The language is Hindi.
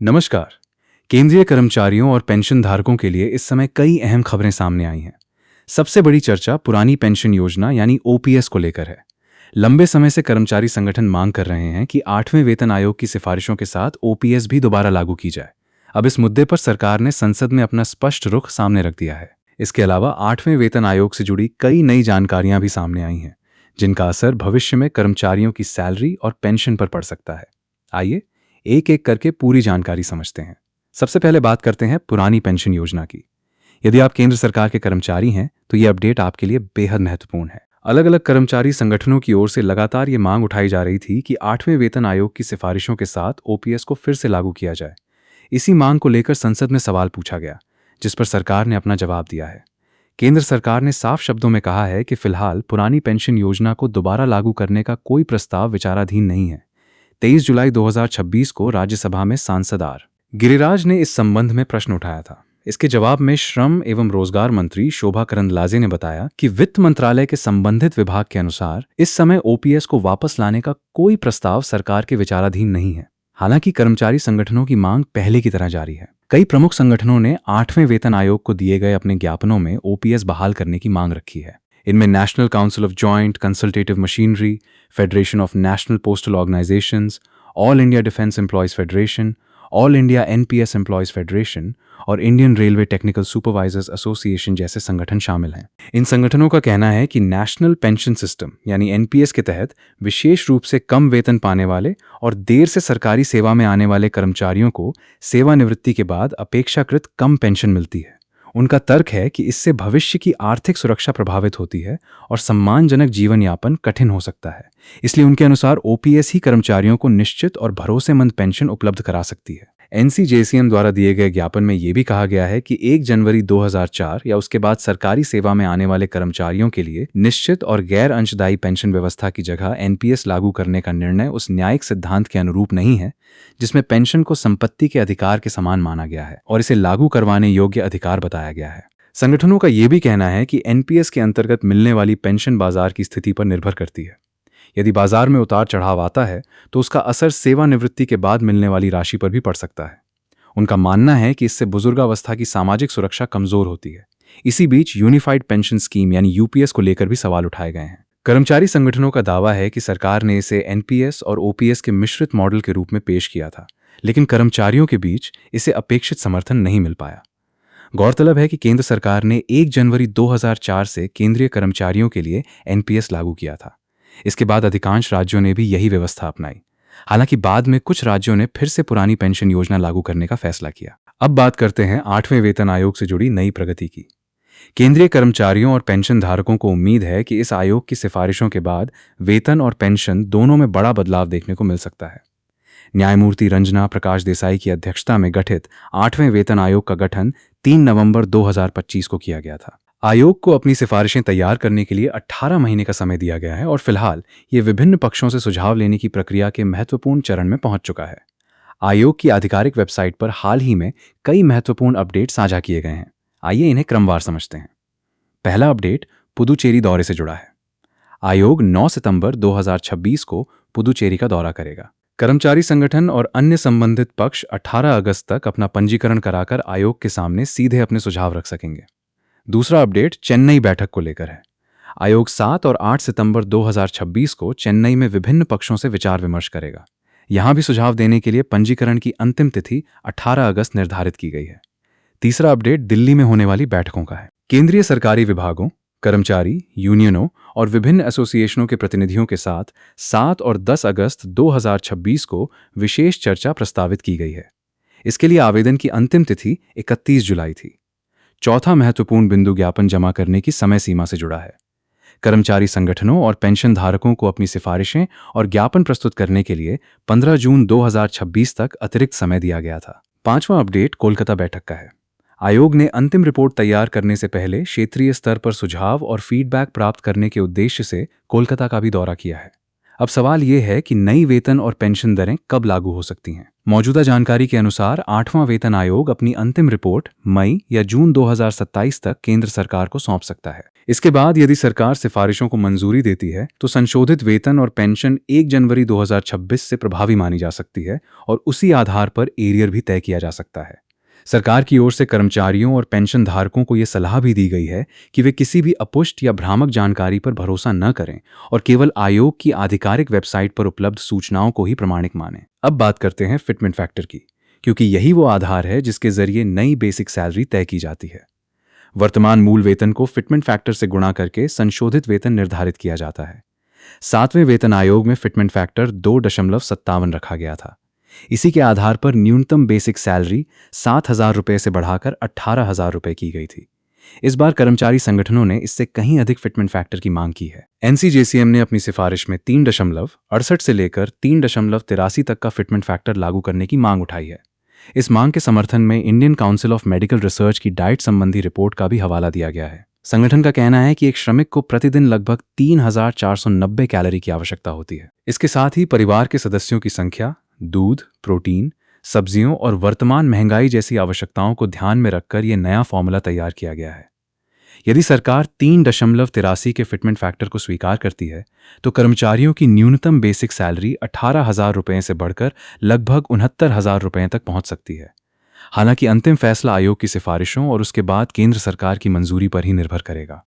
नमस्कार। केंद्रीय कर्मचारियों और पेंशन धारकों के लिए इस समय कई अहम खबरें सामने आई हैं। सबसे बड़ी चर्चा पुरानी पेंशन योजना यानी ओपीएस को लेकर है। लंबे समय से कर्मचारी संगठन मांग कर रहे हैं कि 8वें वेतन आयोग की सिफारिशों के साथ ओपीएस भी दोबारा लागू की जाए। अब इस मुद्दे पर सरकार ने संसद में अपना स्पष्ट रुख सामने रख दिया है। इसके अलावा 8वें वेतन आयोग से जुड़ी कई नई जानकारियां भी सामने आई हैं, जिनका असर भविष्य में कर्मचारियों की सैलरी और पेंशन पर पड़ सकता है। आइए एक एक करके पूरी जानकारी समझते हैं। सबसे पहले बात करते हैं पुरानी पेंशन योजना की। यदि आप केंद्र सरकार के कर्मचारी हैं तो ये अपडेट आपके लिए बेहद महत्वपूर्ण है। अलग अलग कर्मचारी संगठनों की ओर से लगातार ये मांग उठाई जा रही थी कि 8वें वेतन आयोग की सिफारिशों के साथ ओपीएस को फिर से लागू किया जाए। इसी मांग को लेकर संसद में सवाल पूछा गया, जिस पर सरकार ने अपना जवाब दिया है। केंद्र सरकार ने साफ शब्दों में कहा है कि फिलहाल पुरानी पेंशन योजना को दोबारा लागू करने का कोई प्रस्ताव विचाराधीन नहीं है। 23 जुलाई 2026 को राज्यसभा में सांसद आर गिरिराज ने इस संबंध में प्रश्न उठाया था। इसके जवाब में श्रम एवं रोजगार मंत्री शोभा करंदलाजे ने बताया कि वित्त मंत्रालय के संबंधित विभाग के अनुसार इस समय ओपीएस को वापस लाने का कोई प्रस्ताव सरकार के विचाराधीन नहीं है। हालांकि कर्मचारी संगठनों की मांग पहले की तरह जारी है। कई प्रमुख संगठनों ने 8वें वेतन आयोग को दिए गए अपने ज्ञापनों में ओपीएस बहाल करने की मांग रखी है। इनमें national council of joint consultative machinery, federation of national postal organisations, all India defence employees federation, all India NPS employees federation और Indian railway technical supervisors association जैसे संगठन शामिल हैं। इन संगठनों का कहना है कि नेशनल पेंशन सिस्टम यानी एनपीएस के तहत विशेष रूप से कम वेतन पाने वाले और देर से सरकारी सेवा में आने वाले कर्मचारियों को सेवानिवृत्ति के बाद अपेक्षाकृत कम पेंशन मिलती है। उनका तर्क है कि इससे भविष्य की आर्थिक सुरक्षा प्रभावित होती है और सम्मानजनक जीवन यापन कठिन हो सकता है। इसलिए उनके अनुसार ओपीएस ही कर्मचारियों को निश्चित और भरोसेमंद पेंशन उपलब्ध करा सकती है। एनसीजेसीएम द्वारा दिए गए ज्ञापन में यह भी कहा गया है कि 1 जनवरी 2004 या उसके बाद सरकारी सेवा में आने वाले कर्मचारियों के लिए निश्चित और गैर अंशदायी पेंशन व्यवस्था की जगह एनपीएस लागू करने का निर्णय उस न्यायिक सिद्धांत के अनुरूप नहीं है जिसमें पेंशन को संपत्ति के अधिकार के समान माना गया है और इसे लागू करवाने योग्य अधिकार बताया गया है। संगठनों का यह भी कहना है कि एनपीएस के अंतर्गत मिलने वाली पेंशन बाजार की स्थिति पर निर्भर करती है। यदि बाजार में उतार चढ़ाव आता है तो उसका असर सेवानिवृत्ति के बाद मिलने वाली राशि पर भी पड़ सकता है। उनका मानना है कि इससे बुजुर्गावस्था की सामाजिक सुरक्षा कमजोर होती है। इसी बीच यूनिफाइड पेंशन स्कीम यानी यूपीएस को लेकर भी सवाल उठाए गए हैं। कर्मचारी संगठनों का दावा है कि सरकार ने इसे एनपीएस और ओपीएस के मिश्रित मॉडल के रूप में पेश किया था, लेकिन कर्मचारियों के बीच इसे अपेक्षित समर्थन नहीं मिल पाया। गौरतलब है कि केंद्र सरकार ने 1 जनवरी 2004 से केंद्रीय कर्मचारियों के लिए एनपीएस लागू किया था। इसके बाद अधिकांश राज्यों ने भी यही व्यवस्था अपनाई। हालांकि बाद में कुछ राज्यों ने फिर से पुरानी पेंशन योजना लागू करने का फैसला किया। अब बात करते हैं 8वें वेतन आयोग से जुड़ी नई प्रगति की। केंद्रीय कर्मचारियों और पेंशन धारकों को उम्मीद है कि इस आयोग की सिफारिशों के बाद वेतन और पेंशन दोनों में बड़ा बदलाव देखने को मिल सकता है। न्यायमूर्ति रंजना प्रकाश देसाई की अध्यक्षता में गठित 8वें वेतन आयोग का गठन 3 नवंबर 2025 को किया गया था। आयोग को अपनी सिफारिशें तैयार करने के लिए 18 महीने का समय दिया गया है और फिलहाल ये विभिन्न पक्षों से सुझाव लेने की प्रक्रिया के महत्वपूर्ण चरण में पहुंच चुका है। आयोग की आधिकारिक वेबसाइट पर हाल ही में कई महत्वपूर्ण अपडेट साझा किए गए हैं। आइए इन्हें क्रमवार समझते हैं। पहला अपडेट पुदुचेरी दौरे से जुड़ा है। आयोग 9 सितंबर 2026 को पुदुचेरी का दौरा करेगा। कर्मचारी संगठन और अन्य संबंधित पक्ष 18 अगस्त तक अपना पंजीकरण कराकर आयोग के सामने सीधे अपने सुझाव रख सकेंगे। दूसरा अपडेट चेन्नई बैठक को लेकर है। आयोग 7 और 8 सितंबर 2026 को चेन्नई में विभिन्न पक्षों से विचार विमर्श करेगा। यहां भी सुझाव देने के लिए पंजीकरण की अंतिम तिथि 18 अगस्त निर्धारित की गई है। तीसरा अपडेट दिल्ली में होने वाली बैठकों का है। केंद्रीय सरकारी विभागों, कर्मचारी, यूनियनों और विभिन्न एसोसिएशनों के प्रतिनिधियों के साथ 7 और 10 अगस्त 2026 को विशेष चर्चा प्रस्तावित की गई है। इसके लिए आवेदन की अंतिम तिथि 31 जुलाई थी। चौथा महत्वपूर्ण बिंदु ज्ञापन जमा करने की समय सीमा से जुड़ा है। कर्मचारी संगठनों और पेंशन धारकों को अपनी सिफारिशें और ज्ञापन प्रस्तुत करने के लिए 15 जून 2026 तक अतिरिक्त समय दिया गया था। पांचवां अपडेट कोलकाता बैठक का है। आयोग ने अंतिम रिपोर्ट तैयार करने से पहले क्षेत्रीय स्तर पर सुझाव और फीडबैक प्राप्त करने के उद्देश्य से कोलकाता का भी दौरा किया है। अब सवाल यह है कि नई वेतन और पेंशन दरें कब लागू हो सकती हैं। मौजूदा जानकारी के अनुसार 8वां वेतन आयोग अपनी अंतिम रिपोर्ट मई या जून 2027 तक केंद्र सरकार को सौंप सकता है। इसके बाद यदि सरकार सिफारिशों को मंजूरी देती है तो संशोधित वेतन और पेंशन 1 जनवरी 2026 से प्रभावी मानी जा सकती है और उसी आधार पर एरियर भी तय किया जा सकता है। सरकार की ओर से कर्मचारियों और पेंशन धारकों को यह सलाह भी दी गई है कि वे किसी भी अपुष्ट या भ्रामक जानकारी पर भरोसा न करें और केवल आयोग की आधिकारिक वेबसाइट पर उपलब्ध सूचनाओं को ही प्रमाणिक मानें। अब बात करते हैं फिटमेंट फैक्टर की, क्योंकि यही वो आधार है जिसके जरिए नई बेसिक सैलरी तय की जाती है। वर्तमान मूल वेतन को फिटमेंट फैक्टर से गुणा करके संशोधित वेतन निर्धारित किया जाता है। 7वें वेतन आयोग में फिटमेंट फैक्टर 2.57 रखा गया था। इसी के आधार पर न्यूनतम बेसिक सैलरी 7,000 रुपये से बढ़ाकर 18,000 रुपये की गई थी। इस बार कर्मचारी संगठनों ने इससे कहीं अधिक फिटमेंट फैक्टर की मांग की है। एनसीजेसीएम ने अपनी सिफारिश में 3.68 से लेकर 3.83 तक का फिटमेंट फैक्टर लागू करने की मांग उठाई है। इस मांग के समर्थन में Indian council of medical research की डाइट संबंधी रिपोर्ट का भी हवाला दिया गया है। संगठन का कहना है कि एक श्रमिक को प्रतिदिन लगभग 3,490 कैलोरी की आवश्यकता होती है। इसके साथ ही परिवार के सदस्यों की संख्या, दूध, प्रोटीन, सब्जियों और वर्तमान महंगाई जैसी आवश्यकताओं को ध्यान में रखकर यह नया फॉर्मूला तैयार किया गया है। यदि सरकार 3.83 के फिटमेंट फैक्टर को स्वीकार करती है तो कर्मचारियों की न्यूनतम बेसिक सैलरी 18,000 रुपये से बढ़कर लगभग 69,000 रुपये तक पहुंच सकती है। हालांकि अंतिम फैसला आयोग की सिफारिशों और उसके बाद केंद्र सरकार की मंजूरी पर ही निर्भर करेगा।